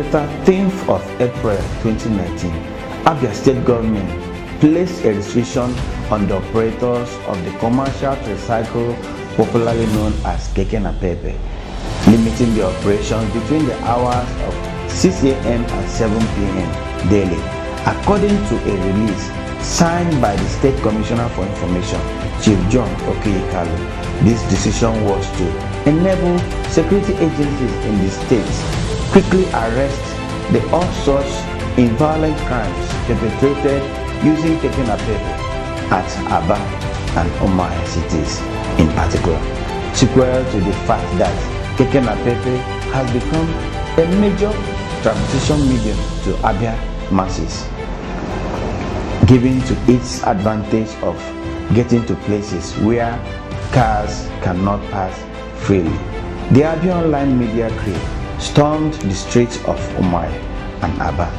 the 13th of April 2019, Abia State Government placed a restriction on the operators of the commercial tricycle popularly known as Keke Napepe, limiting the operations between the hours of 6 a.m. and 7 p.m. daily. According to a release signed by the State Commissioner for Information, Chief John Okeyikalu, this decision was to enable security agencies in the states quickly arrest the all such violent crimes perpetrated using Keke Napepe at Aba and Umuahia cities in particular, sequel to the fact that Keke Napepe has become a major transportation medium to Abia masses, giving to its advantage of getting to places where cars cannot pass freely. The Abia Online Media crew stormed the streets of Umuahia and Aba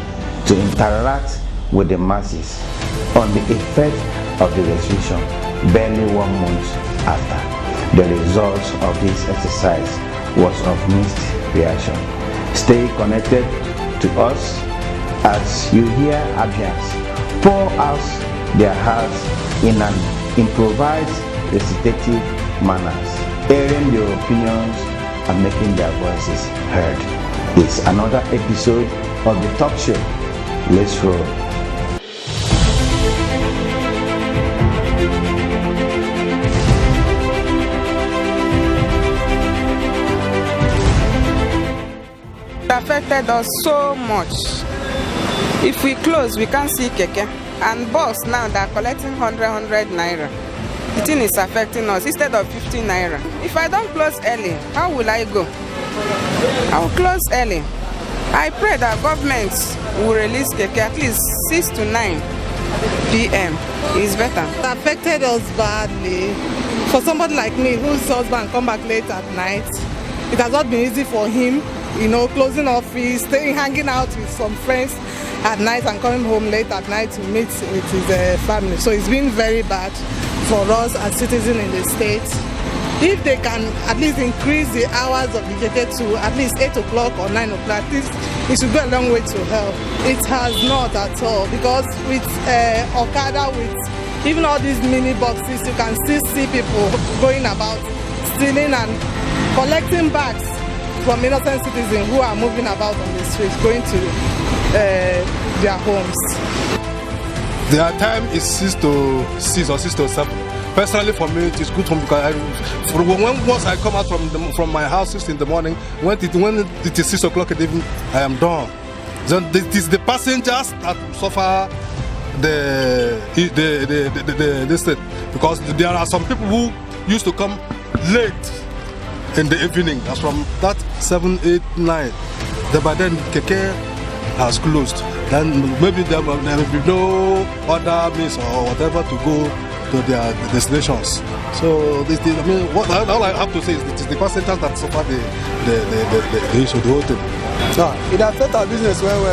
to interact with the masses on the effect of the restriction barely 1 month after. The result of this exercise was of mixed reaction. Stay connected to us as you hear Abians pour out their hearts in an improvised recitative manners, airing their opinions and making their voices heard. It's another episode of the talk show. Let's roll. Affected us so much. If we close, we can't see Keke. And bus now they are collecting 100 naira. The thing is affecting us instead of 50 naira. If I don't close early, how will I go? I will close early. I pray that government will release Keke at least 6 to 9 p.m. It's better. It affected us badly. For somebody like me whose husband come back late at night, it has not been easy for him. Closing office, staying, hanging out with some friends at night and coming home late at night to meet with his family. So it's been very bad for us as citizens in the state. If they can at least increase the hours of the Keke to at least 8 o'clock or 9 o'clock, it should go a long way to help. It has not at all, because with Okada, with even all these mini boxes, you can still see people going about stealing and collecting bags from innocent citizens who are moving about on the streets, going to their homes. Their time is 6 to 6 or 6 to 7. Personally, for me, it is good for me because once I come out from my house 6 in the morning, when it is 6 o'clock in the evening, I am done. Then it is the passengers that suffer this thing, because there are some people who used to come late in the evening, as from that 7, 8, 9. By then Keke has closed. Then maybe there will be no other means or whatever to go to their destinations. So this, I mean, all I have to say is it is the passengers that suffer the issue, the whole thing. No, it affects our business well.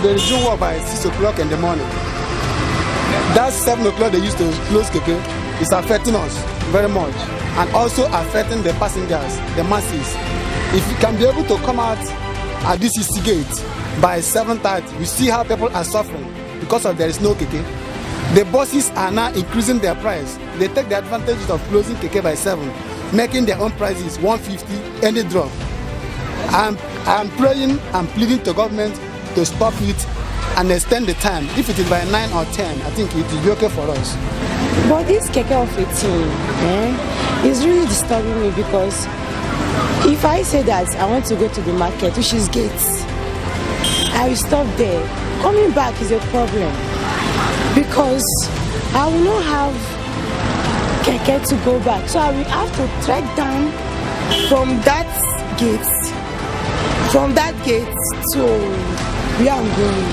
They resume work by 6 o'clock in the morning. That 7 o'clock they used to close Keke is affecting us very much, and also affecting the passengers, the masses. If you can be able to come out at this east gate by 7:30, you see how people are suffering because of there is no Keke. The buses are now increasing their price. They take the advantage of closing Keke by 7, making their own prices 150 any drop. I'm praying and pleading to government to stop it and extend the time. If it is by 9 or 10, I think it will be okay for us. But this Keke of 18 is really disturbing me, because if I say that I want to go to the market, which is gates, I will stop there. Coming back is a problem, because I will not have Keke to go back. So I will have to trek down from that gate to where I'm going.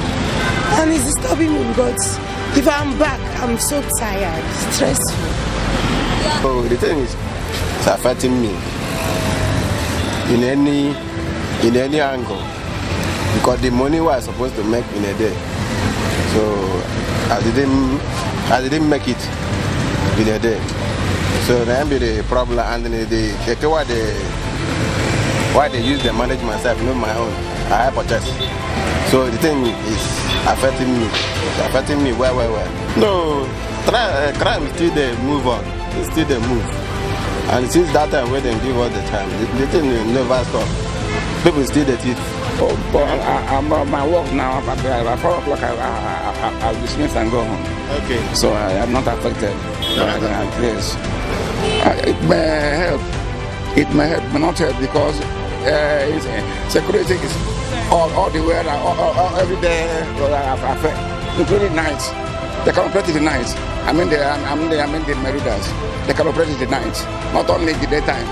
And it's disturbing me, because if I'm back, I'm so tired, stressful. Oh, the thing is, it's affecting me in any angle, because the money was supposed to make in a day, so I didn't make it in a day. So that be the problem, and why they use the management myself, not my own. I purchase. So the thing is affecting me. It's affecting me well. No, crime still they move on. It's still they move. And since that time when they give us the time, the thing will never stop. People still the thief. Oh, but I'm my work now. At 4 o'clock, I'll dismiss and go home. Okay. So I am not affected. Yes. It may help. It may help, but not help because security is all the way, every day, affect, including nights. They can operate in the night. I mean the Meridas. They can operate in the night, not only the daytime.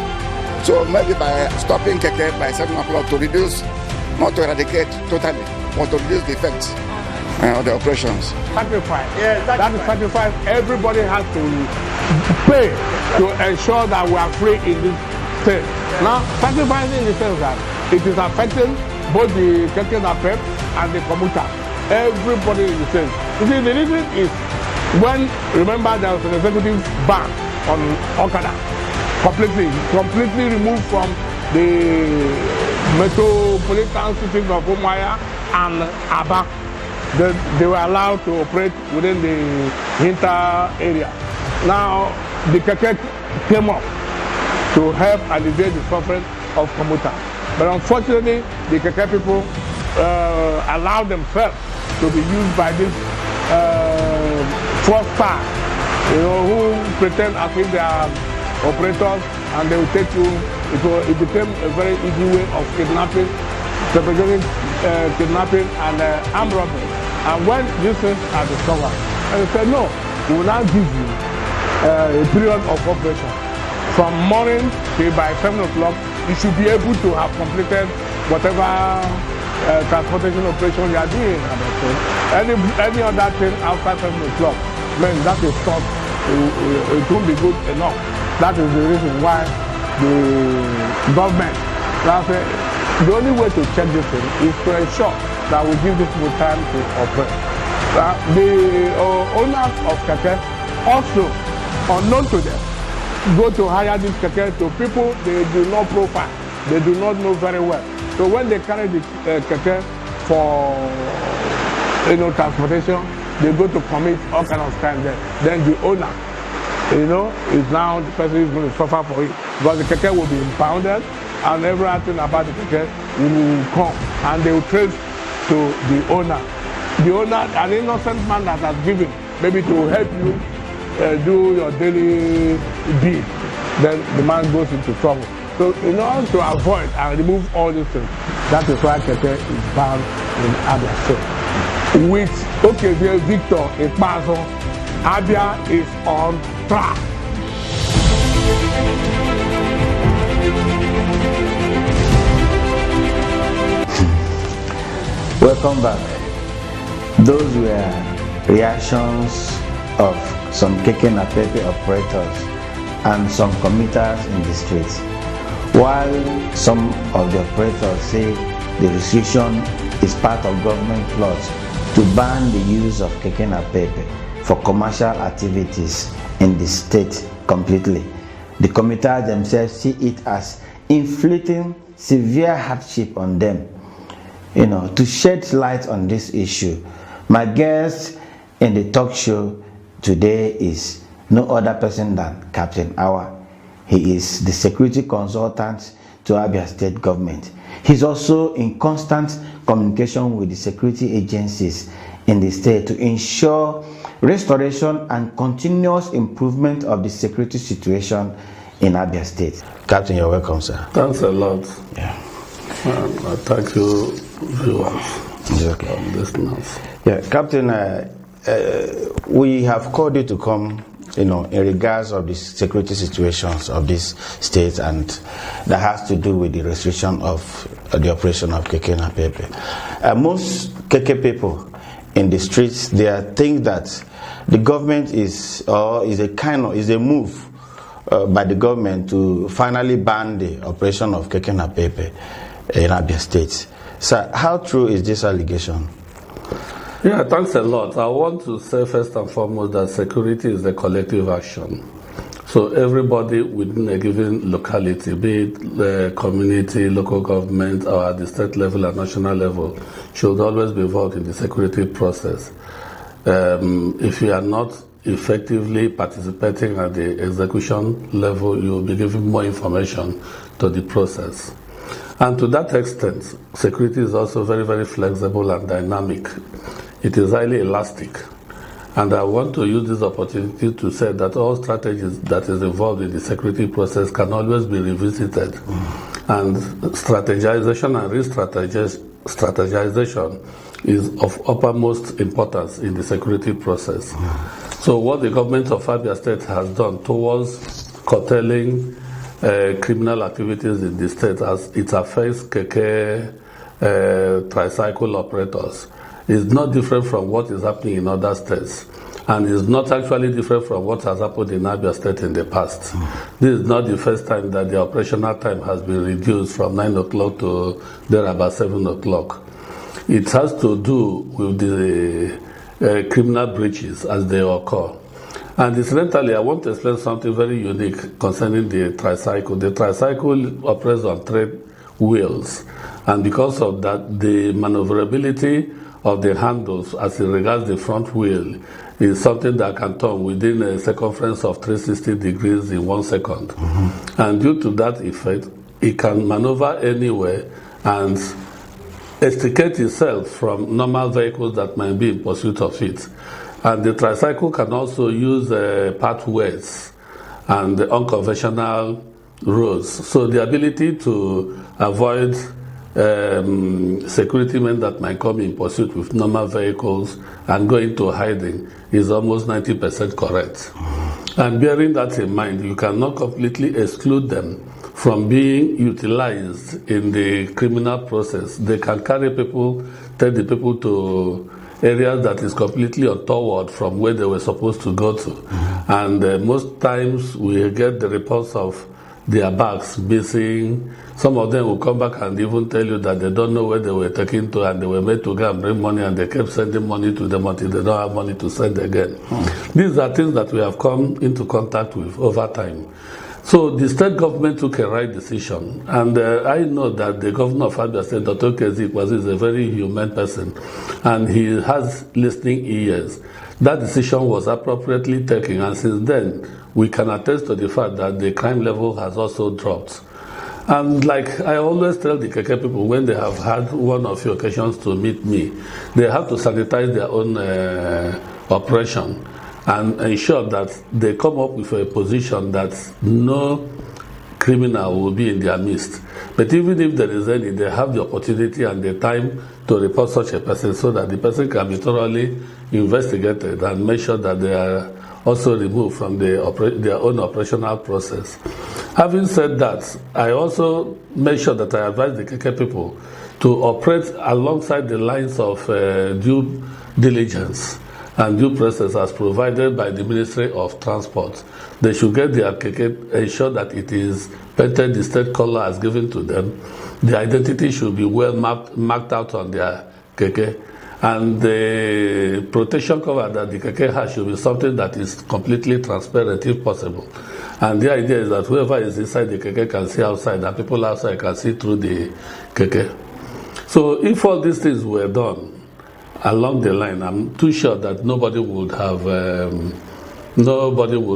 So maybe by stopping Keke by 7 o'clock to reduce, not to eradicate totally, but to reduce the effects of the operations. Sacrifice. Yeah, that is sacrifice. Everybody has to pay to ensure that we are free in this state. Now, sacrificing in the sense that it is affecting both the Keke Napep and the commuter. Everybody is the same. You see, the reason is when, remember, there was an executive ban on Okada, completely removed from the metropolitan cities of Umuahia and Aba. They were allowed to operate within the Hinta area. Now, the Keke came up to help alleviate the suffering of commuter. But unfortunately, the Keke people allowed themselves to be used by this fraudsters, who pretend as if they are operators and they will take you. It became a very easy way of kidnapping, kidnapping and armed robbery. And when these things are discovered, and they said, no, we will now give you a period of operation. From morning till by 7 o'clock, you should be able to have completed whatever transportation operation you are doing. Any other thing after 7 o'clock, man, that is not, it won't be good enough. That is the reason why the government, the only way to check this thing is to ensure that we give this people time to operate. The owners of Keke also, unknown to them, go to hire this Keke to people they do not profile, they do not know very well. So when they carry the Keke for transportation, they go to commit all kind of crime there. Then the owner, is now the person who is going to suffer for it. Because the Keke will be impounded and everything about the Keke will come and they will trace to the owner. The owner, an innocent man that has given, maybe to help you do your daily deed, then the man goes into trouble. So in order to avoid and remove all these things, that is why Keke is banned in Abia State. With Okezie Victor Ikpaso, Abia is on track. Welcome back. Those were reactions of some Keke Napep operators and some commuters in the streets. While some of the operators say the restriction is part of government plots to ban the use of Keke Napep for commercial activities in the state completely, the commuters themselves see it as inflicting severe hardship on them. To shed light on this issue, my guest in the talk show today is no other person than Captain Awa. He is the security consultant to Abia State government. He's also in constant communication with the security agencies in the state to ensure restoration and continuous improvement of the security situation in Abia State. Captain, you're welcome, sir. Thanks a lot. Yeah. Thank you, viewers. It's okay. Listeners. Yeah, Captain, we have called you to come, in regards of the security situations of this state, and that has to do with the restriction of the operation of Keke Napep. Most Keke people in the streets, they think that the government is a move by the government to finally ban the operation of Keke Napep in Abia State. Sir, how true is this allegation? Yeah, thanks a lot. I want to say first and foremost that security is a collective action. So everybody within a given locality, be it the community, local government, or at the state level and national level, should always be involved in the security process. If you are not effectively participating at the execution level, you will be giving more information to the process. And to that extent, security is also very, very flexible and dynamic. It is highly elastic. And I want to use this opportunity to say that all strategies that is involved in the security process can always be revisited. And strategization and re-strategization is of uppermost importance in the security process. So what the government of Abia State has done towards curtailing criminal activities in the state as it affects keke tricycle operators is not different from what is happening in other states, and is not actually different from what has happened in Abia State in the past. This is not the first time that the operational time has been reduced from 9 o'clock to there about 7 o'clock. It has to do with the criminal breaches as they occur. And incidentally, I want to explain something very unique concerning the tricycle. The tricycle operates on 3 wheels, and because of that, the maneuverability of the handles as it regards the front wheel is something that can turn within a circumference of 360 degrees in 1 second. And due to that effect, it can maneuver anywhere and extricate itself from normal vehicles that might be in pursuit of it. And the tricycle can also use pathways and unconventional roads. So the ability to avoid security men that might come in pursuit with normal vehicles and go into hiding is almost 90% correct. And bearing that in mind, you cannot completely exclude them from being utilized in the criminal process. They can carry people, take the people to areas that is completely untoward from where they were supposed to go to. And most times we get the reports of their bags missing. Some of them will come back and even tell you that they don't know where they were taken to, and they were made to go and bring money, and they kept sending money to them until they don't have money to send again. These are things that we have come into contact with over time. So the state government took a right decision, and I know that the governor of Abia State, Dr. Kezi Ikwazu, is a very humane person, and he has listening ears. That decision was appropriately taken, and since then, we can attest to the fact that the crime level has also dropped. And like I always tell the Keke people, when they have had one or few occasions to meet me, they have to sanitize their own operation and ensure that they come up with a position that no criminal will be in their midst. But even if there is any, they have the opportunity and the time to report such a person so that the person can be thoroughly investigated and make sure that they are also removed from their own operational process. Having said that, I also make sure that I advise the Keke people to operate alongside the lines of due diligence and due process as provided by the Ministry of Transport. They should get their Keke, ensure that it is painted the state color as given to them. The identity should be well marked out on their Keke. And the protection cover that the Keke has should be something that is completely transparent if possible. And the idea is that whoever is inside the Keke can see outside, and people outside can see through the Keke. So if all these things were done along the line, I'm too sure that nobody would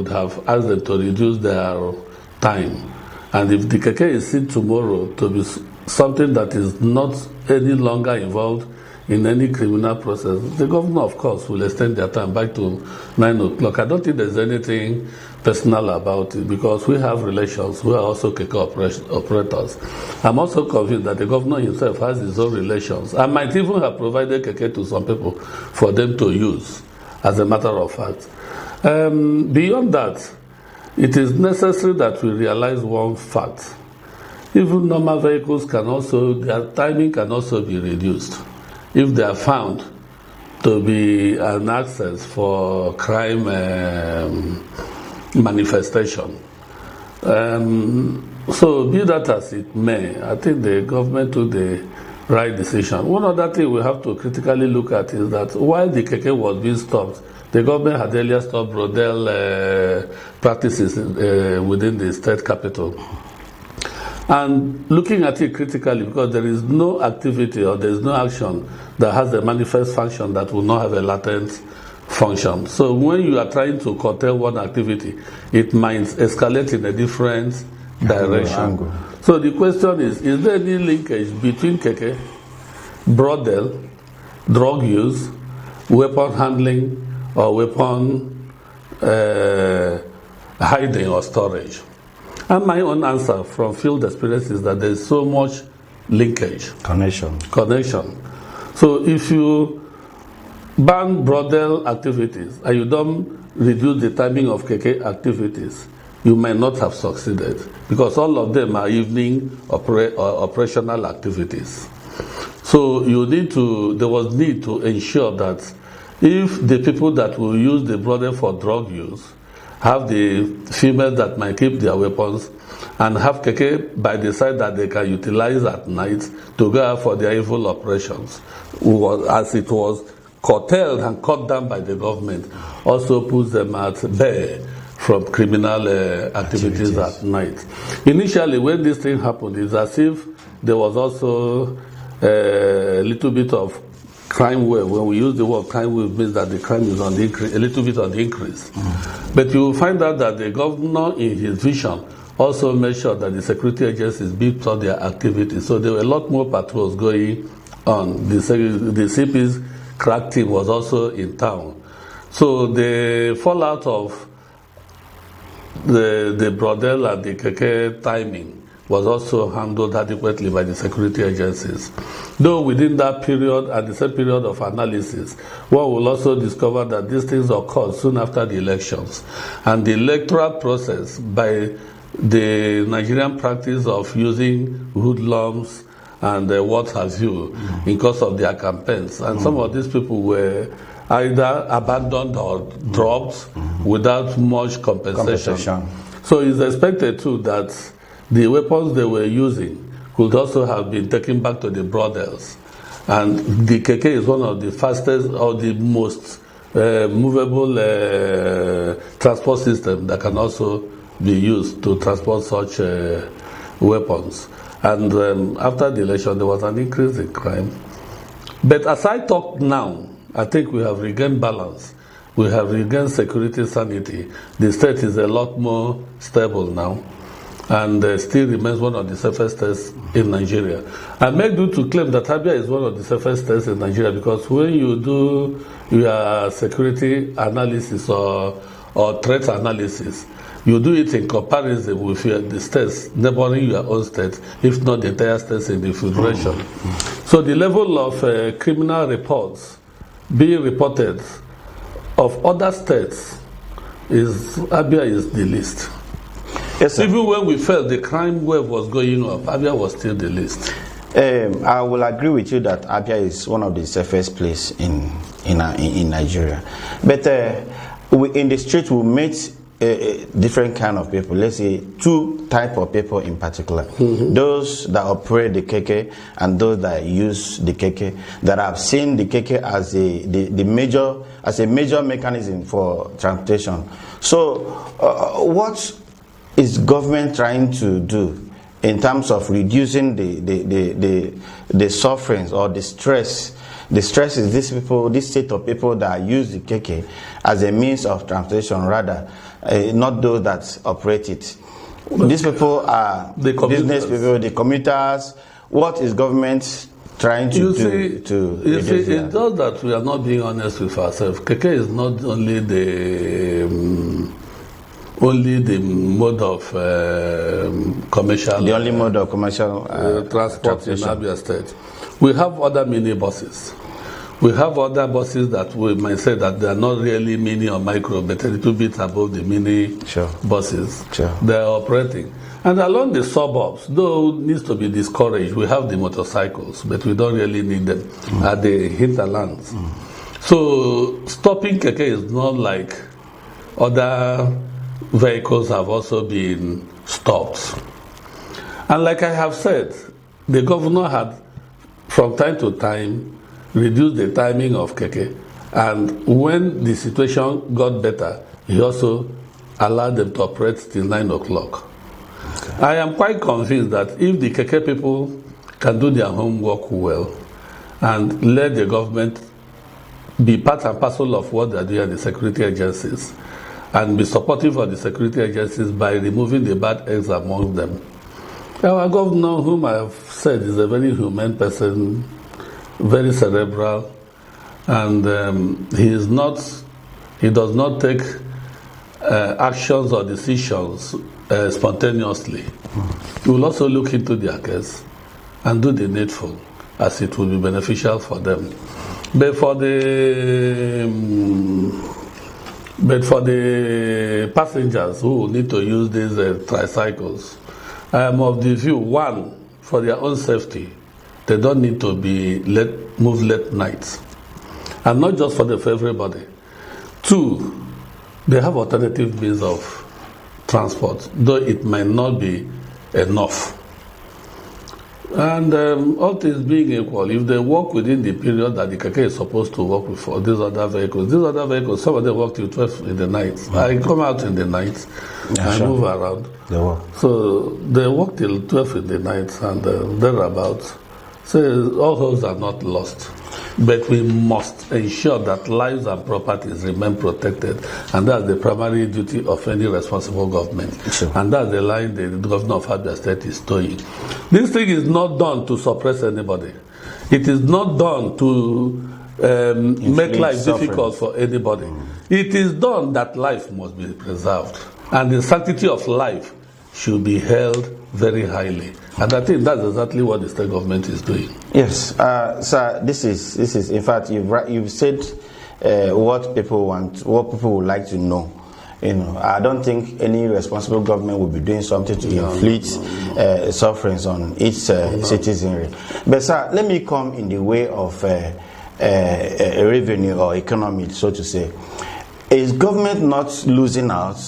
have asked them to reduce their time. And if the Keke is seen tomorrow to be something that is not any longer involved in any criminal process, the governor, of course, will extend their time back to 9 o'clock. I don't think there's anything personal about it, because we have relations. We are also Keke operators. I'm also convinced that the governor himself has his own relations. I might even have provided Keke to some people for them to use, as a matter of fact. Beyond that, it is necessary that we realize one fact. Even normal vehicles can also, their timing can also be reduced if they are found to be an access for crime manifestation. So be that as it may, I think the government took the right decision. One other thing we have to critically look at is that while the Keke was being stopped, the government had earlier stopped Brodel practices within the state capital. And looking at it critically, because there is no activity or there is no action that has a manifest function that will not have a latent function. So when you are trying to curtail one activity, it might escalate in a different direction. Angle. So the question is there any linkage between keke, brothel, drug use, weapon handling, or weapon hiding or storage? And my own answer from field experience is that there is so much linkage. Connection. So if you ban brothel activities and you don't reduce the timing of keke activities, you might not have succeeded, because all of them are evening operational activities. So there was need to ensure that if the people that will use the brothel for drug use have the females that might keep their weapons, and have keke by the side that they can utilize at night to go out for their evil operations, as it was curtailed and cut down by the government, also puts them at bay from criminal activities at night. Initially, when this thing happened, it's as if there was also a little bit of crime wave. When we use the word crime wave, means that the crime is on the increase, a little bit on the increase. But you will find out that the governor, in his vision, also made sure that the security agencies beefed up their activities. So there were a lot more patrols going on. The CP's crack team was also in town. So the fallout of the brothel and the keke timing was also handled adequately by the security agencies. Though within that period and the same period of analysis, one will also discover that these things occurred soon after the elections. And the electoral process, by the Nigerian practice of using hoodlums and what have you in course of their campaigns. And some of these people were either abandoned or dropped without much compensation. So it's expected too that the weapons they were using could also have been taken back to the brothels. And the keke is one of the fastest or the most movable transport system that can also be used to transport such weapons. And after the election, there was an increase in crime. But as I talk now, I think we have regained balance. We have regained security sanity. The state is a lot more stable now, and still remains one of the safest states in Nigeria. I make do to claim that Abia is one of the safest states in Nigeria, because when you do your security analysis or threat analysis, you do it in comparison with the states neighboring your own state, if not the entire states in the federation. So the level of criminal reports being reported of other states Abia is the least. Yes, sir. Even when we felt the crime wave was going up, Abia was still the least. I will agree with you that Abia is one of the safest places in Nigeria. But in the street we meet different kind of people. Let's say two type of people in particular. Those that operate the keke and those that use the keke, that have seen the keke as a major mechanism for transportation. So what is government trying to do in terms of reducing the sufferings or the stress? The stress is this set of people that use the keke as a means of transportation, rather, not those that operate it. These people are the business people, the commuters. What is government trying to do to reduce that? It's just that we are not being honest with ourselves. Keke is not only the mode of commercial. The only mode of commercial transport in Abia State. We have other mini buses. We have other buses that we might say that they are not really mini or micro, but a little bit above the mini buses. They are operating. And along the suburbs, though needs to be discouraged, we have the motorcycles, but we don't really need them at the hinterlands. So stopping keke is not like other vehicles have also been stopped. And like I have said, the governor had from time to time reduced the timing of keke, and when the situation got better, he also allow them to operate till 9 o'clock. Okay. I am quite convinced that if the Keke people can do their homework well and let the government be part and parcel of what they are doing at the security agencies and be supportive of the security agencies by removing the bad eggs among them. Our governor, whom I have said is a very humane person, very cerebral, and he does not take actions or decisions spontaneously. He will also look into their case and do the needful as it will be beneficial for them. But for the passengers who need to use these tricycles, I am of the view, one, for their own safety, they don't need to be moved late nights. And not just for everybody. Two, they have alternative means of transport, though it might not be enough. And all things being equal, if they work within the period that the Keke is supposed to work with for these other vehicles, some of them work till 12 in the night. Mm-hmm. I come out in the night and move around. They work. So they work till 12 in the night and thereabouts. So all those are not lost. But we must ensure that lives and properties remain protected, and that's the primary duty of any responsible government. Sure. And that's the line the governor of Abia State is towing. This thing is not done to suppress anybody. It is not done to make life difficult for anybody. It is done that life must be preserved, and the sanctity of life should be held very highly. And I think that's exactly what the state government is doing. Yes, sir. This is. In fact, you've said what people want, what people would like to know. I don't think any responsible government will be doing something to inflict sufferings on its citizenry. But sir, let me come in the way of revenue or economy, so to say. Is government not losing out,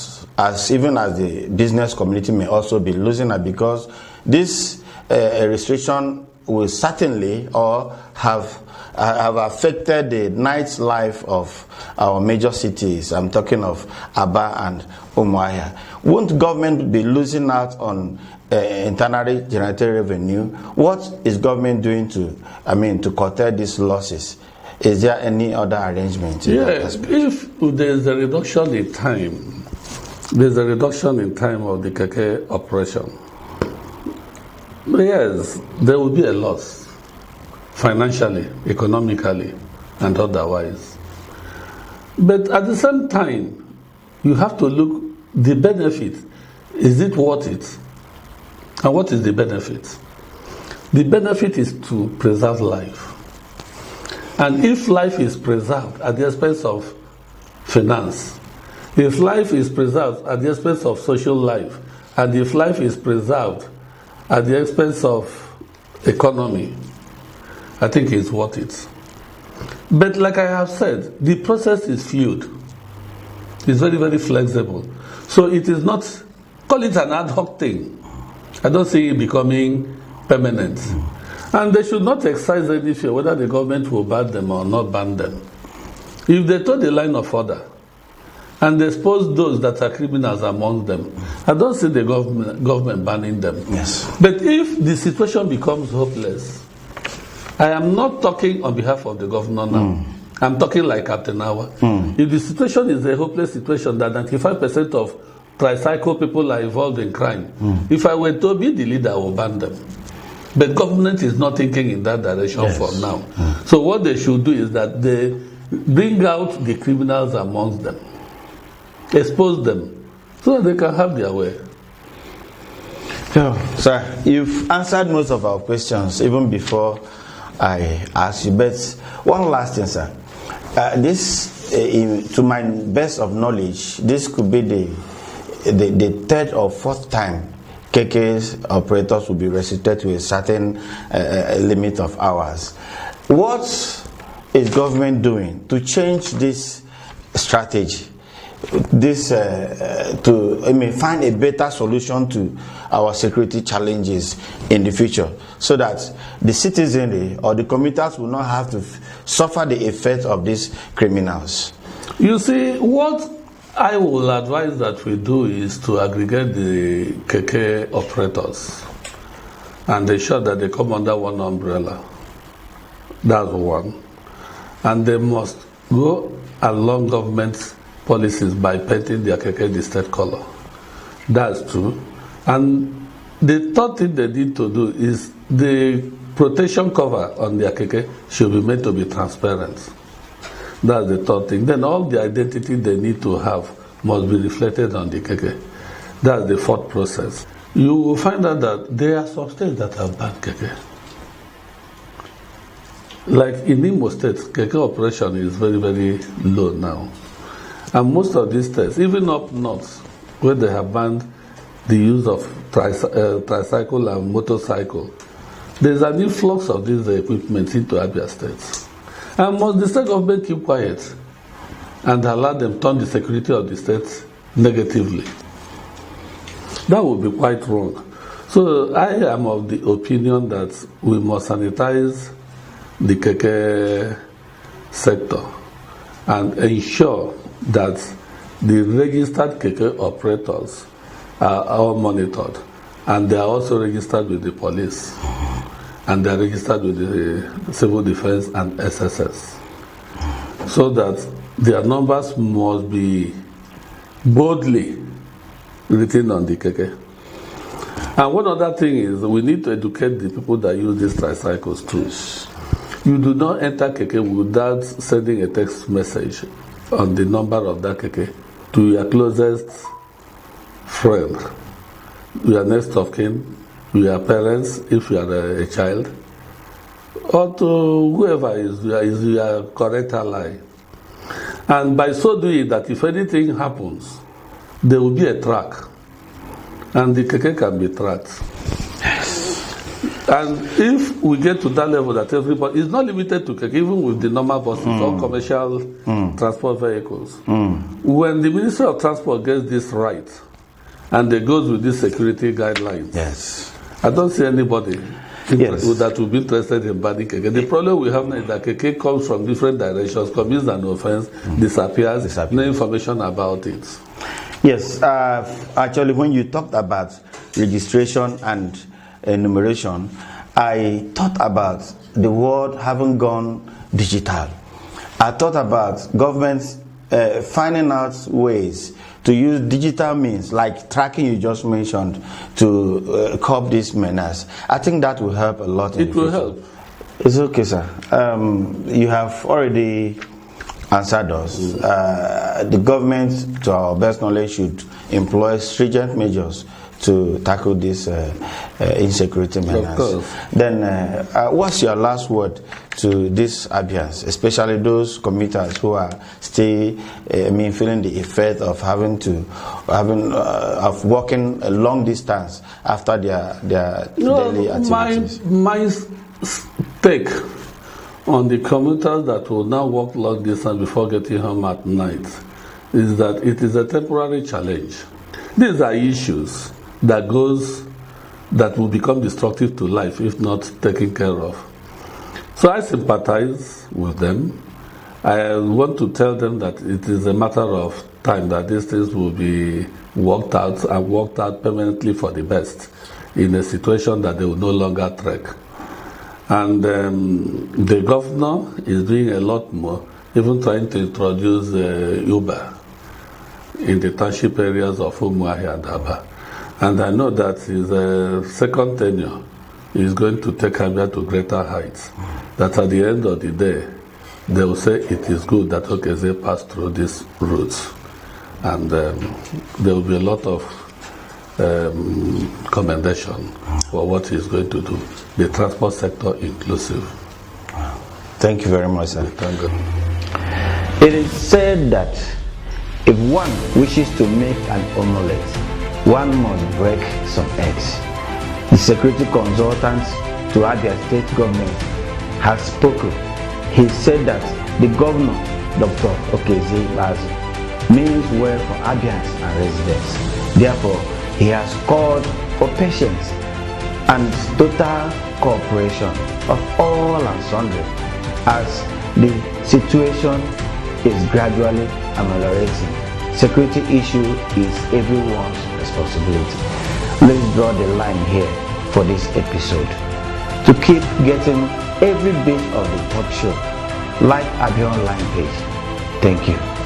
even as the business community may also be losing out, because this restriction will certainly or have affected the nightlife of our major cities? I'm talking of Aba and Umuahia. Won't government be losing out on internally generated revenue? What is government doing to curtail these losses? Is there any other arrangement? Yes, if there's a reduction in time, there's a reduction in time of the Keke operation. Yes, there will be a loss, financially, economically, and otherwise. But at the same time, you have to look the benefit. Is it worth it? And what is the benefit? The benefit is to preserve life. And if life is preserved at the expense of finance, if life is preserved at the expense of social life, and if life is preserved at the expense of economy, I think it's worth it. But like I have said, the process is fluid. It's very, very flexible. So it is not, call it an ad hoc thing. I don't see it becoming permanent. And they should not exercise any fear whether the government will ban them or not ban them. If they toe the line of order and expose those that are criminals among them, I don't see the government banning them. Yes. But if the situation becomes hopeless, I am not talking on behalf of the governor now. I'm talking like Captain Awa. If the situation is a hopeless situation, that 95% of tricycle people are involved in crime, if I were to be the leader, I will ban them. But government is not thinking in that direction for now. So what they should do is that they bring out the criminals amongst them, expose them, so that they can have their way. Sir, you've answered most of our questions even before I asked you. But one last thing, sir. To my best of knowledge, this could be the third or fourth time Keke's operators will be restricted to a certain limit of hours. What is government doing to change this strategy? Find a better solution to our security challenges in the future, so that the citizenry or the commuters will not have to suffer the effect of these criminals. You see, what I will advise that we do is to aggregate the keke operators and ensure that they come under one umbrella. That's one. And they must go along government policies by painting their keke the state color. That's two. And the third thing they need to do is the protection cover on their keke should be made to be transparent. That's the third thing. Then all the identity they need to have must be reflected on the keke. That's the fourth process. You will find out that there are some states that have banned keke. Like in Imo State, keke operation is very, very low now. And most of these states, even up north, where they have banned the use of tricycle and motorcycle, there's an influx of these equipment into Abia State. And must the state government keep quiet and allow them turn the security of the state negatively? That would be quite wrong. So I am of the opinion that we must sanitize the keke sector and ensure that the registered keke operators are all monitored, and they are also registered with the police, and they are registered with the civil defense and SSS, so that their numbers must be boldly written on the keke. And one other thing is we need to educate the people that use these tricycles too. You do not enter keke without sending a text message on the number of that keke to your closest friend, your next of kin, your parents if you are a child, or to whoever is your correct ally. And by so doing that, if anything happens, there will be a track, and the keke can be tracked. And if we get to that level that everybody, it's not limited to keke, even with the normal buses or commercial transport vehicles. When the Ministry of Transport gets this right, and they goes with these security guidelines, yes, I don't see anybody that will be interested in banning keke. The problem we have now is that keke comes from different directions, commits an offense, disappears, no information about it. Yes, actually, when you talked about registration and enumeration, I thought about the world having gone digital. I thought about governments finding out ways to use digital means like tracking you just mentioned to curb this menace. I think that will help a lot. It will help. It's okay, sir. You have already answered us. The government, to our best knowledge, should employ stringent measures to tackle this insecurity menace. Then, what's your last word to these Abians, especially those commuters who are still, feeling the effect of of walking a long distance after their daily activities? My take on the commuters that will now walk long distance before getting home at night is that it is a temporary challenge. These are issues that will become destructive to life if not taken care of. So I sympathize with them. I want to tell them that it is a matter of time that these things will be worked out and worked out permanently for the best in a situation that they will no longer trek. And the governor is doing a lot more, even trying to introduce Uber in the township areas of Umuahia and Aba. And I know that his second tenure is going to take Abia to greater heights. That at the end of the day, they will say it is good that Okeze passed through these routes. And there will be a lot of commendation for what he's going to do, the transport sector inclusive. Thank you very much, sir. It is said that if one wishes to make an omelette, one must break some eggs. The security consultant to Abia State government has spoken. He said that the governor, Dr. Okeze Ikpeazu, means well for Abians and residents. Therefore, he has called for patience and total cooperation of all and sundry as the situation is gradually ameliorating. security issue is everyone's responsibility. Let's draw the line here for this episode. To keep getting every bit of the top show, like our online page. Thank you.